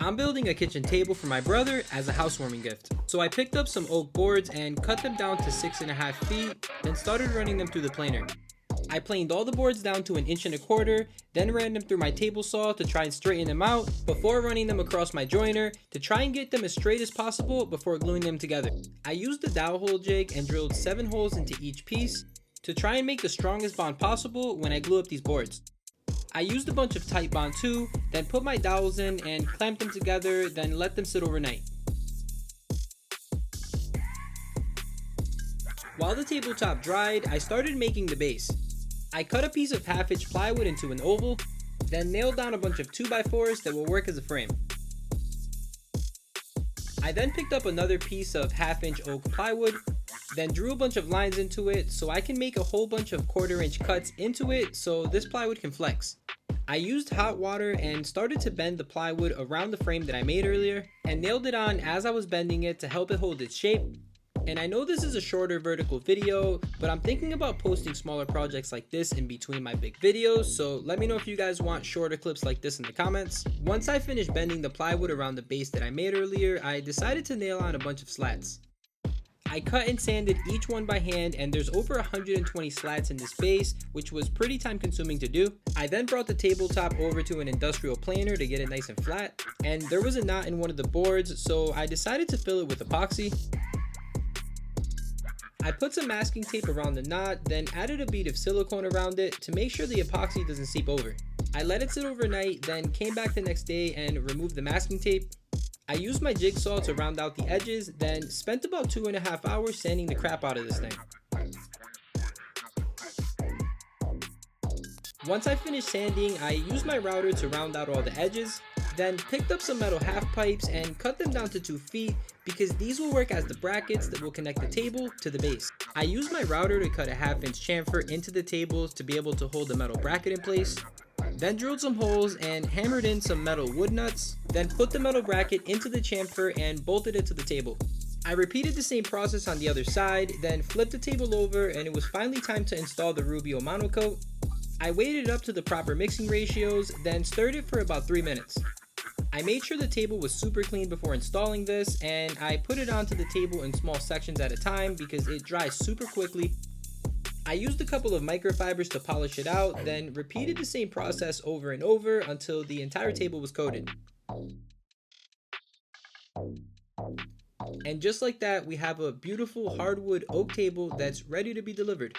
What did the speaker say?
I'm building a kitchen table for my brother as a housewarming gift. So I picked up some oak boards and cut them down to 6.5 feet, then started running them through the planer. I planed all the boards down to 1.25 inches, then ran them through my table saw to try and straighten them out before running them across my joiner to try and get them as straight as possible before gluing them together. I used the dowel hole jig and drilled 7 holes into each piece to try and make the strongest bond possible when I glue up these boards. I used a bunch of Titebond too, then put my dowels in and clamped them together, then let them sit overnight. While the tabletop dried, I started making the base. I cut a piece of 1/2 inch plywood into an oval, then nailed down a bunch of 2x4s that will work as a frame. I then picked up another piece of 1/2 inch oak plywood, then drew a bunch of lines into it so I can make a whole bunch of 1/4 inch cuts into it so this plywood can flex. I used hot water and started to bend the plywood around the frame that I made earlier and nailed it on as I was bending it to help it hold its shape. And I know this is a shorter vertical video, but I'm thinking about posting smaller projects like this in between my big videos, so let me know if you guys want shorter clips like this in the comments. Once I finished bending the plywood around the base that I made earlier, I decided to nail on a bunch of slats. I cut and sanded each one by hand, and there's over 120 slats in this base, which was pretty time consuming to do. I then brought the tabletop over to an industrial planer to get it nice and flat, and there was a knot in one of the boards, so I decided to fill it with epoxy. I put some masking tape around the knot, then added a bead of silicone around it to make sure the epoxy doesn't seep over. I let it sit overnight, then came back the next day and removed the masking tape. I used my jigsaw to round out the edges, then spent about 2.5 hours sanding the crap out of this thing. Once I finished sanding, I used my router to round out all the edges, then picked up some metal half pipes and cut them down to 2 feet because these will work as the brackets that will connect the table to the base. I used my router to cut a 1/2 inch chamfer into the tables to be able to hold the metal bracket in place, then drilled some holes and hammered in some metal wood nuts, then put the metal bracket into the chamfer and bolted it to the table. I repeated the same process on the other side, then flipped the table over, and it was finally time to install the Rubio monocoat. I weighted it up to the proper mixing ratios, then stirred it for about 3 minutes. I made sure the table was super clean before installing this, and I put it onto the table in small sections at a time because it dries super quickly. I used a couple of microfibers to polish it out, then repeated the same process over and over until the entire table was coated. And just like that, we have a beautiful hardwood oak table that's ready to be delivered.